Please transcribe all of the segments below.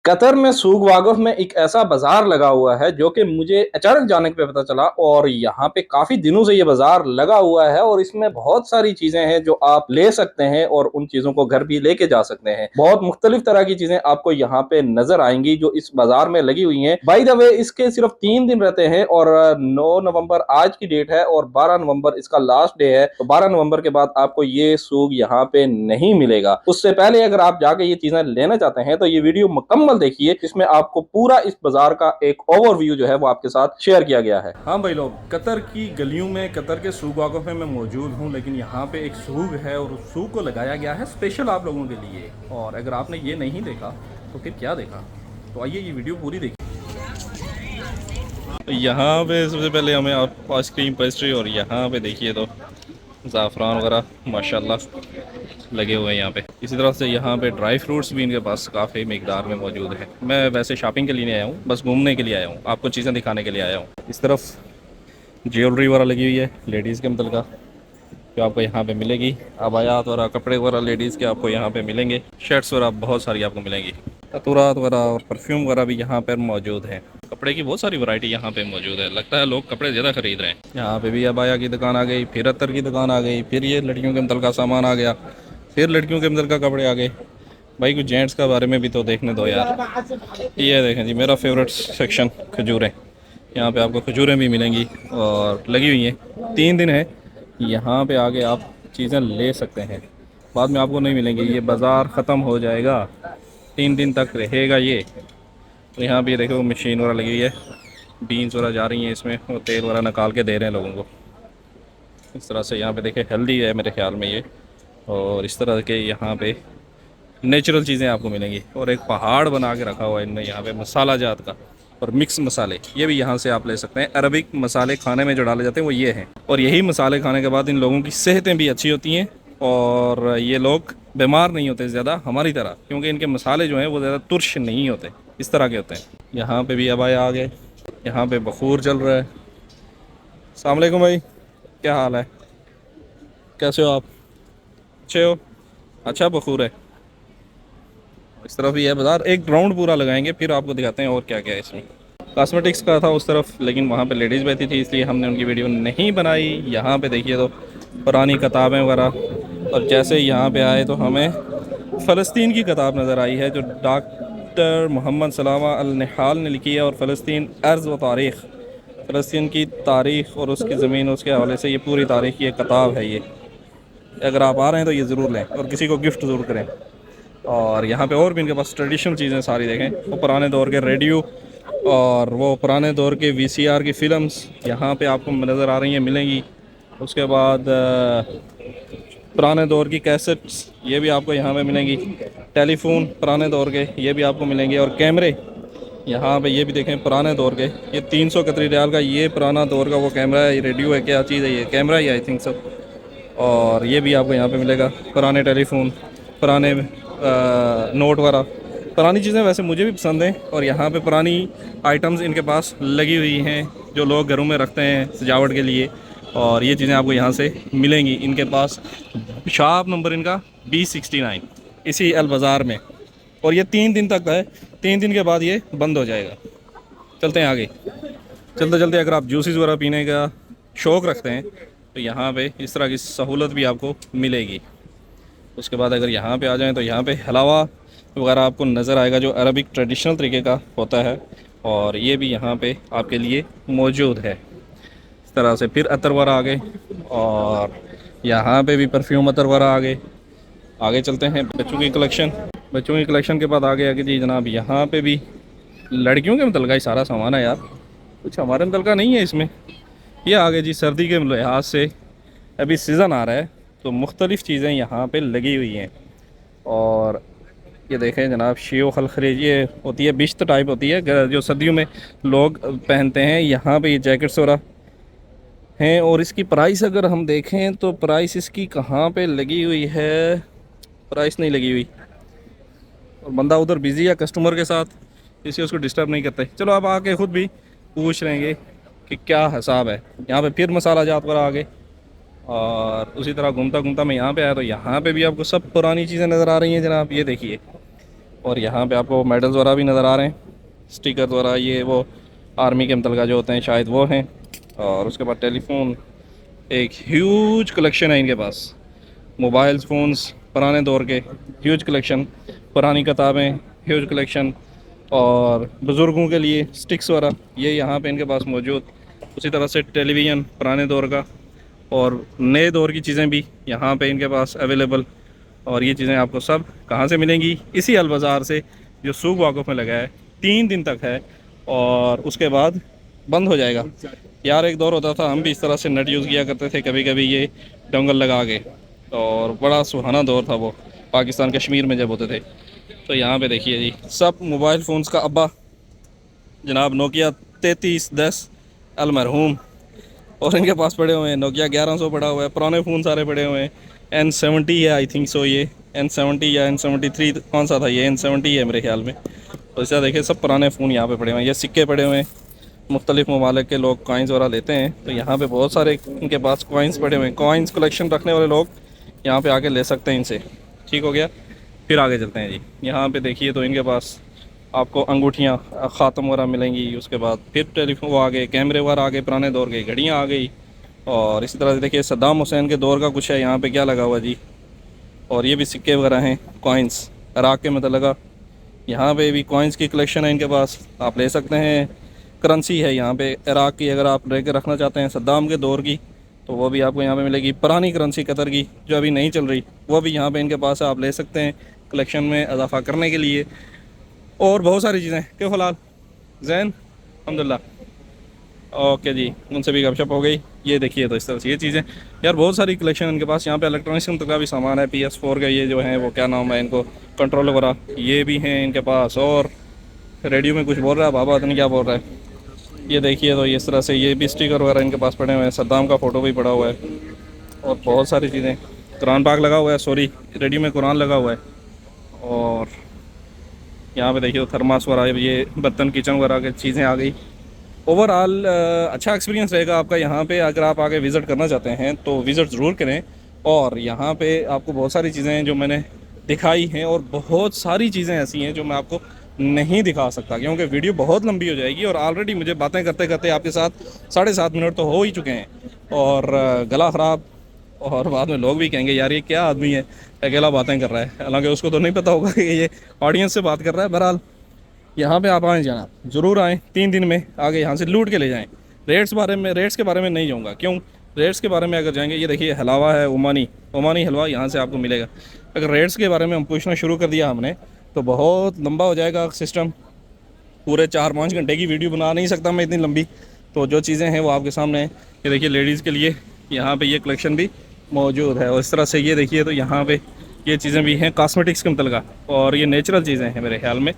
Qatar में सूक वाक़फ़ में एक ऐसा बाज़ार लगा हुआ है जो कि मुझे अचानक जाने पे पता चला और यहाँ पे काफ़ी दिनों से ये बाज़ार लगा हुआ है और इसमें बहुत सारी चीज़ें हैं जो आप ले सकते हैं और उन चीज़ों को घर भी लेके जा सकते हैं। बहुत मुख्तलिफ़ तरह की चीज़ें आपको यहाँ पे नज़र आएँगी जो इस बाज़ार में लगी हुई हैं। बाय द वे इसके सिर्फ़ 3 दिन रहते हैं और 9 नवंबर आज की डेट है और 12 नवंबर इसका लास्ट डे है। तो 12 नवंबर के बाद आपको ये सूक यहाँ पे नहीं मिलेगा। उससे पहले अगर आप जाके ये चीज़ें लेना चाहते हैं तो ये वीडियो मुकम्मल देखिए, इसमें आपको पूरा इस बाजार का एक ओवरव्यू जो है वो आपके साथ शेयर किया गया है। हाँ भाई लोग, कतर की गलियों में, कतर के सूक वाक़फ़ में मैं मौजूद हूँ, लेकिन यहाँ पे एक सूक है और उस सूक को लगाया गया है स्पेशल आप लोगों के लिए। और अगर आपने ये नहीं देखा तो फिर क्या देखा? तो आइए ये वीडियो पूरी देखिए। यहाँ पे सबसे पहले हमें आप आइसक्रीम, पेस्ट्री और यहाँ पे देखिए तो ज़ाफ़रान वगैरह माशाल्लाह लगे हुए हैं यहाँ पे। इसी तरह से यहाँ पे ड्राई फ्रूट्स भी इनके पास काफ़ी मिकदार में मौजूद है। मैं वैसे शॉपिंग के लिए नहीं आया हूँ, बस घूमने के लिए आया हूँ, आपको चीज़ें दिखाने के लिए आया हूँ। इस तरफ ज्वेलरी वगैरह लगी हुई है लेडीज़ के मतलब जो आपको यहाँ पे मिलेगी। अबायात वगैरह, कपड़े वगैरह लेडीज़ के आपको यहाँ पे मिलेंगे। शर्ट्स वगैरह बहुत सारी आपको मिलेंगी। अतुरात वगैरह और परफ्यूम वगैरह भी यहाँ पर मौजूद है। कपड़े की बहुत सारी वैरायटी यहाँ पे मौजूद है। लगता है लोग कपड़े ज़्यादा खरीद रहे हैं। यहाँ पे भी अबाया की दुकान आ गई, फिर अत्तर की दुकान आ गई, फिर ये लड़कियों के मतलब का सामान आ गया, फिर लड़कियों के मतलब का कपड़े आ गए। भाई कुछ जेंट्स का बारे में भी तो देखने दो यार। ये देखें जी, मेरा फेवरेट सेक्शन खजूरें। यहाँ पे आपको खजूरें भी मिलेंगी और लगी हुई हैं। 3 दिन है, यहाँ पे आके आप चीज़ें ले सकते हैं, बाद में आपको नहीं मिलेंगी। ये बाज़ार ख़त्म हो जाएगा, 3 दिन तक रहेगा ये। तो यहाँ पे देखो मशीन वगैरह लगी हुई है, बीन्स वगैरह जा रही हैं इसमें और तेल वगैरह निकाल के दे रहे हैं लोगों को। इस तरह से यहाँ पे देखें हेल्दी है मेरे ख्याल में ये। और इस तरह के यहाँ पे नेचुरल चीज़ें आपको मिलेंगी। और एक पहाड़ बना के रखा हुआ है इनने यहाँ पे मसाला जात का और मिक्स मसाले, ये भी यहाँ से आप ले सकते हैं। अरबिक मसाले खाने में जो डाले जाते हैं वो ये हैं। और यही मसाले खाने के बाद इन लोगों की सेहतें भी अच्छी होती हैं और ये लोग बीमार नहीं होते ज़्यादा हमारी तरह, क्योंकि इनके मसाले जो हैं वो ज़्यादा तुर्श नहीं होते, इस तरह के होते हैं। यहाँ पे भी अबाया आ गए, यहाँ पे बखूर चल रहा है। अस्सलाम वालेकुम भाई, क्या हाल है, कैसे हो आप? अच्छे हो? अच्छा बखूर है। इस तरफ भी है बाज़ार, एक राउंड पूरा लगाएंगे फिर आपको दिखाते हैं और क्या क्या है इसमें। कॉस्मेटिक्स का था उस तरफ, लेकिन वहाँ पे लेडीज़ बैठी थी इसलिए हमने उनकी वीडियो नहीं बनाई। यहाँ पे देखिए तो पुरानी किताबें वगैरह। और जैसे यहाँ पे आए तो हमें फ़लस्तीन की किताब नज़र आई है जो डॉक्टर मोहम्मद सलामा अल निहाल ने लिखी है। और फ़लस्तीन अर्ज़ व तारीख़, फ़लस्तीन की तारीख़ और उसकी ज़मीन, उसके हवाले से ये पूरी तारीख़ की एक किताब है ये। अगर आप आ रहे हैं तो ये ज़रूर लें और किसी को गिफ्ट ज़रूर करें। और यहाँ पे और भी इनके पास ट्रेडिशनल चीज़ें सारी देखें, वो पुराने दौर के रेडियो और वो पुराने दौर के वीसीआर की फ़िल्म्स यहाँ पे आपको नज़र आ रही हैं, मिलेंगी। उसके बाद पुराने दौर की कैसेट्स, ये भी आपको यहाँ पे मिलेंगी। टेलीफोन पुराने दौर के, ये भी आपको मिलेंगे। और कैमरे यहाँ पे ये भी देखें पुराने दौर के, ये 300 कतरी रियाल का ये पुराना दौर का वो कैमरा है। ये रेडियो है, क्या चीज़ है ये? कैमरा ही आई थिंक सब। और ये भी आपको यहाँ पे मिलेगा, पुराने टेलीफोन, पुराने नोट वगैरह। पुरानी चीज़ें वैसे मुझे भी पसंद हैं और यहाँ पे पुरानी आइटम्स इनके पास लगी हुई हैं जो लोग घरों में रखते हैं सजावट के लिए। और ये चीज़ें आपको यहाँ से मिलेंगी इनके पास। शॉप नंबर इनका B69 इसी अल बाज़ार में। और ये 3 दिन तक है, 3 दिन के बाद ये बंद हो जाएगा। चलते हैं आगे। चलते चलते अगर आप जूसेस वगैरह पीने का शौक़ रखते हैं तो यहाँ पे इस तरह की सहूलत भी आपको मिलेगी। उसके बाद अगर यहाँ पे आ जाएं तो यहाँ पे हलवा वगैरह आपको नज़र आएगा जो अरबिक ट्रेडिशनल तरीके का होता है। और ये भी यहाँ पे आपके लिए मौजूद है इस तरह से। फिर अतर वगैरह आ गए और यहाँ पे भी परफ्यूम अतर वगैरह आ गए। आगे चलते हैं, बच्चों की कलेक्शन। बच्चों की कलेक्शन के बाद आगे आगे जी जनाब, यहाँ पे भी लड़कियों के मतलब का ही सारा सामान है यार, कुछ हमारे मतलब का नहीं है इसमें। ये आगे जी सर्दी के लिहाज से अभी सीज़न आ रहा है तो मुख्तलिफ़ चीज़ें यहाँ पे लगी हुई हैं। और ये देखें जनाब, शियो खलखरीज ये होती है, बिश्त टाइप होती है जो सर्दियों में लोग पहनते हैं। यहाँ पे ये जैकेट्स वगैरह हैं। और इसकी प्राइस अगर हम देखें तो प्राइस इसकी कहाँ पे लगी हुई है, प्राइस नहीं लगी हुई। और बंदा उधर बिज़ी है कस्टमर के साथ, इसलिए उसको डिस्टर्ब नहीं करते। चलो आप आके ख़ुद भी पूछ लेंगे कि क्या हिसाब है। यहाँ पे फिर मसाला जात पर आ गए। और उसी तरह घूमता घूमता मैं यहाँ पे आया तो यहाँ पे भी आपको सब पुरानी चीज़ें नज़र आ रही हैं जनाब। ये देखिए और यहाँ पे आपको मेडल्स वगैरह भी नज़र आ रहे हैं, स्टिकर वगैरह, ये वो आर्मी के मुतलका जो होते हैं शायद वो हैं। और उसके बाद टेलीफोन, एक ह्यूज कलेक्शन है इनके पास, मोबाइल्स फ़ोन्स पुराने दौर के ह्यूज कलेक्शन, पुरानी किताबें ह्यूज कलेक्शन, और बुज़ुर्गों के लिए स्टिक्स वगैरह ये यहाँ पे इनके पास मौजूद। उसी तरह से टेलीविज़न पुराने दौर का और नए दौर की चीज़ें भी यहाँ पे इनके पास अवेलेबल। और ये चीज़ें आपको सब कहाँ से मिलेंगी? इसी अल बाज़ार से, जो सूक वाक़फ़ में लगा है, 3 दिन तक है और उसके बाद बंद हो जाएगा। यार एक दौर होता था हम भी इस तरह से नेट यूज़ किया करते थे कभी कभी ये डोंगल लगा के, और बड़ा सुहाना दौर था वो, पाकिस्तान कश्मीर में जब होते थे। तो यहाँ पे देखिए जी, सब मोबाइल फ़ोन्स का अब्बा जनाब नोकिया 3310 अलमरहूम, और इनके पास पड़े हुए हैं नोकिया 1100 पड़ा हुआ है, पुराने फ़ोन सारे पड़े हुए हैं। N70 है आई थिंक सो, ये N70 या N73 कौन सा था, ये N70 है मेरे ख्याल में। तो ऐसा देखिए सब पुराने फ़ोन यहाँ पे पड़े हुए हैं, ये सिक्के पड़े हुए हैं, मुख्तलिफ़ ममालिक के लोग कॉइन्स वगैरह लेते हैं, तो यहाँ पे बहुत सारे इनके पास कॉइन्स पड़े हुए हैं। कॉइन्स कलेक्शन रखने वाले लोग यहाँ पे आके ले सकते हैं इनसे। ठीक हो गया, फिर आगे चलते हैं जी। यहाँ पे देखिए तो इनके पास आपको अंगूठियाँ ख़ातम वगैरह मिलेंगी, उसके बाद फिर टेलीफोन आ गए, कैमरे वगैरह आ गए, पुराने दौर के घड़ियाँ आ गई। और इसी तरह से देखिए सद्दाम हुसैन के दौर का कुछ है यहाँ पे क्या लगा हुआ जी, और ये भी सिक्के वगैरह हैं, कॉइन्स इराक़ के मतलब लगा। यहाँ पे भी कॉइन्स की कलेक्शन है इनके पास, आप ले सकते हैं। करेंसी है यहाँ पे इराक़ की, अगर आप लेकर रखना चाहते हैं सद्दाम के दौर की, तो वो भी आपको यहाँ पे मिलेगी। पुरानी करेंसी कतर की जो अभी नहीं चल रही, वो भी यहाँ पे इनके पास है, आप ले सकते हैं कलेक्शन में इजाफा करने के लिए। और बहुत सारी चीज़ें क्यों फ़िलहाल जैन अल्हम्दुलिल्लाह, ओके जी, उनसे भी गपशप हो गई। ये देखिए तो इस तरह से ये चीज़ें, यार बहुत सारी कलेक्शन इनके पास। यहाँ पे इलेक्ट्रॉनिक्स का भी सामान है, PS4 का ये जो है वो क्या नाम है इनको, कंट्रोल वगैरह ये भी हैं इनके पास। और रेडियो में कुछ बोल रहा है बाबा, पता नहीं क्या बोल रहा है। ये देखिए तो इस तरह से ये भी स्टिकर वगैरह इनके पास पड़े हुए हैं, सद्दाम का फ़ोटो भी पड़ा हुआ है और बहुत सारी चीज़ें। कुरान पाक लगा हुआ है, सॉरी रेडियो में कुरान लगा हुआ है। और यहाँ पे देखिए तो थर्मास वगैरह, ये बर्तन किचन वगैरह की चीज़ें आ गई। ओवरऑल अच्छा एक्सपीरियंस रहेगा आपका यहाँ पे। अगर आप आगे विज़िट करना चाहते हैं तो विज़िट ज़रूर करें। और यहाँ पे आपको बहुत सारी चीज़ें हैं जो मैंने दिखाई हैं, और बहुत सारी चीज़ें ऐसी हैं जो मैं आपको नहीं दिखा सकता क्योंकि वीडियो बहुत लंबी हो जाएगी। और ऑलरेडी मुझे बातें करते करते आपके साथ 7.5 मिनट तो हो ही चुके हैं, और गला ख़राब, और बाद में लोग भी कहेंगे यार ये क्या आदमी है अकेला बातें कर रहा है, हालांकि उसको तो नहीं पता होगा कि ये ऑडियंस से बात कर रहा है। बहरहाल यहाँ पे आप आएँ, जाना ज़रूर आएँ, 3 दिन में आगे यहाँ से लूट के ले जाएँ। रेट्स के बारे में नहीं जाऊँगा, क्यों, रेट्स के बारे में अगर जाएंगे, ये देखिए हलवा है, ओमानी हलवा यहाँ से आपको मिलेगा। अगर रेट्स के बारे में हम पूछना शुरू कर दिया हमने तो बहुत लंबा हो जाएगा सिस्टम, पूरे 4-5 घंटे की वीडियो बना नहीं सकता मैं इतनी लंबी। तो जो चीज़ें हैं वो आपके सामने हैं। ये देखिए लेडीज़ के लिए यहाँ पे ये कलेक्शन भी मौजूद है, और इस तरह से ये देखिए तो यहाँ पे ये चीज़ें भी हैं कॉस्मेटिक्स के मतलब का, और ये नेचुरल चीज़ें हैं मेरे ख्याल में,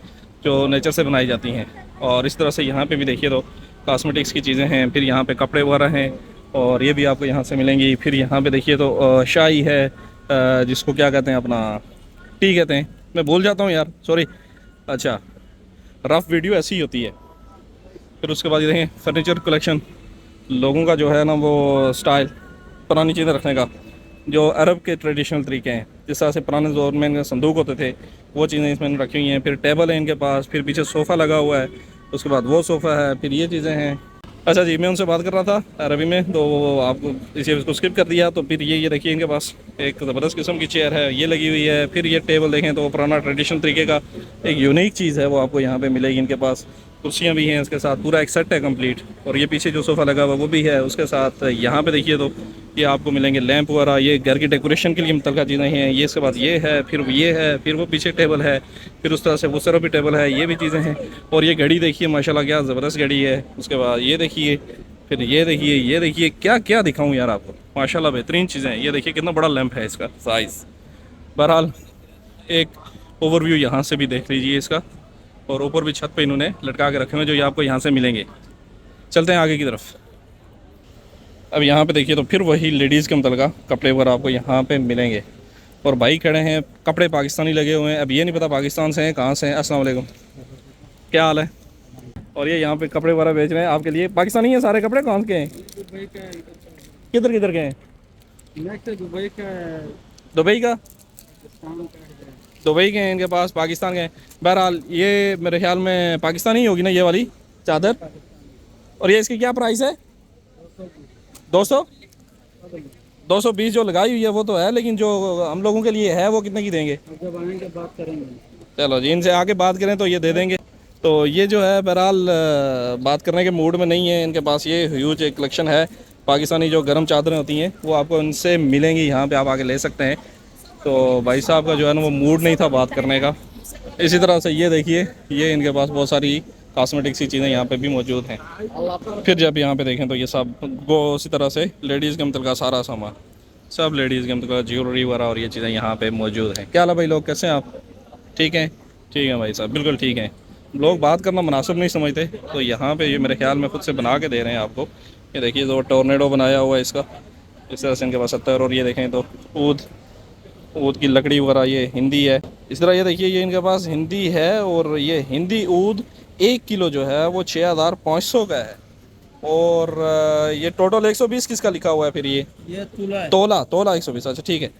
जो नेचर से बनाई जाती हैं। और इस तरह से यहाँ पे भी देखिए तो कॉस्मेटिक्स की चीज़ें हैं, फिर यहाँ पे कपड़े वगैरह हैं, और ये भी आपको यहाँ से मिलेंगी। फिर यहाँ पे देखिए तो शाई है, जिसको क्या कहते हैं, अपना टी कहते हैं, मैं भूल जाता हूँ यार, सॉरी। अच्छा, रफ़ वीडियो ऐसी ही होती है। फिर उसके बाद ये देखें फर्नीचर कलेक्शन, लोगों का जो है ना वो स्टाइल पुरानी चीज़ें रखने का, जो अरब के ट्रेडिशनल तरीके हैं, जिस तरह से पुराने दौर में इनके संदूक होते थे, वो चीज़ें इसमें रखी हुई हैं। फिर टेबल है इनके पास, फिर पीछे सोफ़ा लगा हुआ है, उसके बाद वो सोफ़ा है, फिर ये चीज़ें हैं। अच्छा जी, मैं उनसे बात कर रहा था अरबी में, तो आपको इसे उसको स्किप कर दिया। तो फिर ये देखिए इनके पास एक ज़बरदस्त किस्म की चेयर है, ये लगी हुई है। फिर ये टेबल देखें तो पुराना ट्रेडिशनल तरीके का एक यूनिक चीज़ है, वो आपको यहाँ पे मिलेगी इनके पास। कुर्सियाँ भी हैं इसके साथ, पूरा एक सेट है कंप्लीट। और ये पीछे जो सोफ़ा लगा हुआ वो भी है उसके साथ। यहाँ पे देखिए तो ये आपको मिलेंगे लैंप वगैरह, ये घर की डेकोरेशन के लिए मुतल्लिक़ चीज़ें हैं। ये इसके बाद ये है, फिर ये है, फिर वो पीछे टेबल है, फिर उस तरह से उस तरफ भी टेबल है, ये भी चीज़ें हैं। और ये घड़ी देखिए माशाल्लाह क्या ज़बरदस्त घड़ी है। उसके बाद ये देखिए, फिर ये देखिए, ये देखिए, क्या क्या दिखाऊँ यार आपको, माशाल्लाह बेहतरीन चीज़ें हैं। ये देखिए कितना बड़ा लैंप है, इसका साइज़। बहरहाल एक ओवरव्यू यहाँ से भी देख लीजिए इसका, और ऊपर भी छत पे इन्होंने लटका के रखे हुए जो ये आपको यहाँ से मिलेंगे। चलते हैं आगे की तरफ। अब यहाँ पे देखिए तो फिर वही लेडीज़ के मुतल्लिक़ कपड़े वगैरह आपको यहाँ पे मिलेंगे। और भाई खड़े हैं, कपड़े पाकिस्तानी लगे हुए हैं। अब ये नहीं पता पाकिस्तान से हैं कहाँ से हैं। अस्सलाम वालेकुम, क्या हाल है? और ये यहाँ पे कपड़े वगैरह बेच रहे हैं आपके लिए। पाकिस्तानी हैं सारे कपड़े, कौन के हैं? किधर किधर के हैं? दुबई का, दुबई का? दुबई के हैं इनके पास, पाकिस्तान के हैं। बहरहाल ये मेरे ख्याल में पाकिस्तानी ही होगी ना ये वाली चादर। और ये इसकी क्या प्राइस है? 200? 220 जो लगाई हुई है वो तो है, लेकिन जो हम लोगों के लिए है वो कितने की देंगे? जब आएंगे बात करेंगे। चलो जी, इनसे आके बात करें तो ये दे देंगे। तो ये जो है बहरहाल बात करने के मूड में नहीं है। इनके पास ये ह्यूज एक कलेक्शन है। पाकिस्तानी जो गर्म चादरें होती हैं वो आपको इनसे मिलेंगी, यहाँ पे आप आके ले सकते हैं। तो भाई साहब का जो है ना वो मूड नहीं था बात करने का। इसी तरह से ये देखिए, ये इनके पास बहुत सारी कॉस्मेटिक्स की चीज़ें यहाँ पे भी मौजूद हैं। फिर जब यहाँ पे देखें तो ये सब वो इसी तरह से लेडीज़ के मतलब का सारा सामान, सब लेडीज़ के मतलब का ज्वेलरी वगैरह और ये चीज़ें यहाँ पे मौजूद हैं। क्या हाल है भाई लोग, कैसे हैं आप? ठीक हैं? ठीक है भाई साहब, बिल्कुल ठीक हैं। लोग बात करना मुनासिब नहीं समझते, तो यहाँ पे ये मेरे ख्याल में खुद से बना के दे रहे हैं आपको। ये देखिए जो टोर्नेडो बनाया हुआ है इसका, इस तरह से इनके पास 70। और ये देखें तो ऊद, ऊद की लकड़ी वगैरह ये हिंदी है। इस तरह ये देखिए ये इनके पास हिंदी है, और ये हिंदी ऊद 1 किलो जो है वो 6500 का है। और ये टोटल 120 किसका लिखा हुआ है फिर? ये तुला है। तोला, तोला 120। अच्छा ठीक है।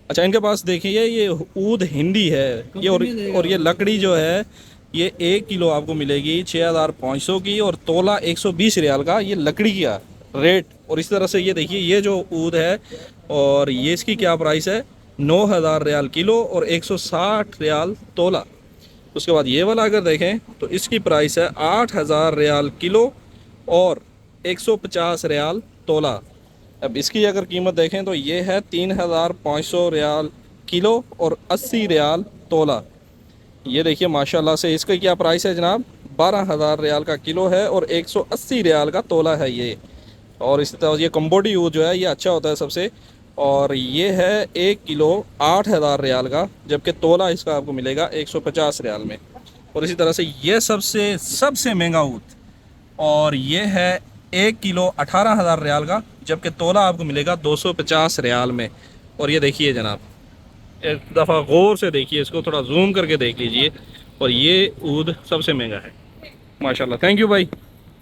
अच्छा इनके पास देखिए ये ऊद हिंदी है ये, और ये लकड़ी जो है ये 1 किलो आपको मिलेगी 6500 की, और तोला 120 रियाल का ये लकड़ी का रेट। और इस तरह से ये देखिए ये जो ऊद है, और ये इसकी क्या प्राइस है? 9000 रियाल किलो और 160 रियाल तोला। उसके बाद ये वाला अगर देखें तो इसकी प्राइस है 8000 रियाल किलो और 150 रियाल तोला। अब इसकी अगर कीमत देखें तो ये है 3500 रियाल किलो और 80 रियाल तोला। ये देखिए माशाल्लाह से इसका क्या प्राइस है जनाब? 12000 रियाल का किलो है और 180 रियाल का तोला है ये। और इसी तरह ये कम्बोडी यूज जो है ये अच्छा होता है सबसे। और ये है 1 किलो 8000 रियाल का, जबकि तोला इसका आपको मिलेगा 150 रियाल में। और इसी तरह से ये सबसे सबसे महंगा ऊँट, और ये है 1 किलो 18000 रियाल का, जबकि तोला आपको मिलेगा 250 रियाल में। और ये देखिए जनाब, एक दफ़ा गौर से देखिए इसको, थोड़ा जूम करके देख लीजिए। और ये ऊद सबसे महंगा है माशाल्लाह। थैंक यू भाई,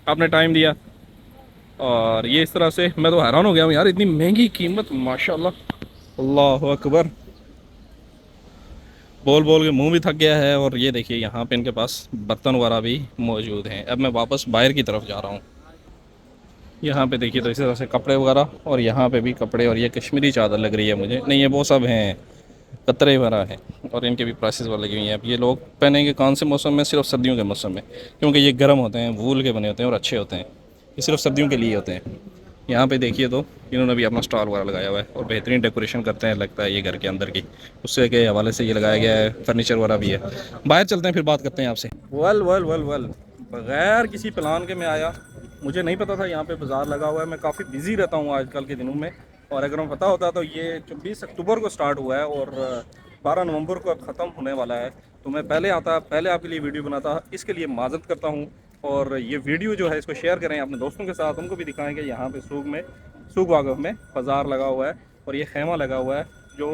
आपने टाइम दिया। और ये इस तरह से मैं तो हैरान हो गया हूँ यार, इतनी महंगी कीमत माशाल्लाह, अल्लाह अकबर। बोल बोल के मुंह भी थक गया है। और ये देखिए यहाँ पे इनके पास बर्तन वगैरह भी मौजूद हैं। अब मैं वापस बाहर की तरफ जा रहा हूँ। यहाँ पे देखिए तो इसी तरह से कपड़े वगैरह, और यहाँ पे भी कपड़े, और ये कश्मीरी चादर लग रही है मुझे, नहीं ये वो सब हैं कतरे वगैरह हैं। और इनके भी प्राइसेस वाले लगी हुई हैं। अब ये लोग पहनेंगे कौन से मौसम में? सिर्फ सर्दियों के मौसम में, क्योंकि ये गर्म होते हैं, वूल के बने होते हैं और अच्छे होते हैं। ये सिर्फ सर्दियों के लिए होते हैं। यहाँ पे देखिए तो इन्होंने भी अपना स्टॉल वगैरह लगाया हुआ है, और बेहतरीन डेकोरेशन करते हैं लगता है ये घर के अंदर की, उससे के हवाले से ये लगाया गया है। फर्नीचर वगैरह भी है। बाहर चलते हैं फिर बात करते हैं आपसे। वल वल वल वल, बग़ैर किसी प्लान के मैं आया, मुझे नहीं पता था यहाँ पे बाज़ार लगा हुआ है। मैं काफ़ी बिज़ी रहता हूँ आजकल के दिनों में, और अगर हमें पता होता तो ये 24 अक्टूबर को स्टार्ट हुआ है और 12 नवंबर को अब ख़त्म होने वाला है, तो मैं पहले आता, पहले आपके लिए वीडियो बनाता, इसके लिए माज़रत करता हूँ। और ये वीडियो जो है इसको शेयर करें अपने दोस्तों के साथ, उनको भी दिखाएं कि यहाँ पे सूक में, सूक वाक़फ़ में बाज़ार लगा हुआ है, और ये खेमा लगा हुआ है। जो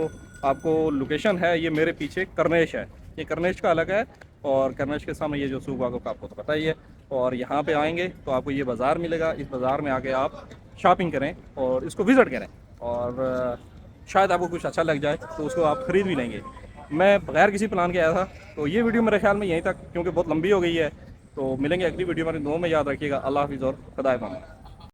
आपको लोकेशन है ये मेरे पीछे करनेश है, ये करनेश का अलग है, और करनेश के सामने ये जो सूक वाक़फ़ का आपको तो पता ही है। और यहाँ पे आएंगे तो आपको ये बाज़ार मिलेगा, इस बाज़ार में आके आप शॉपिंग करें और इसको विज़िट करें, और शायद आपको कुछ अच्छा लग जाए तो उसको आप ख़रीद भी लेंगे। मैं बगैर किसी प्लान के आया था, तो ये वीडियो मेरे ख्याल में यहीं तक, क्योंकि बहुत लंबी हो गई है। तो मिलेंगे अगली वीडियो में, दो में याद रखिएगा। अल्लाह हाफ़िज़ और खुदा हाफ़िज़।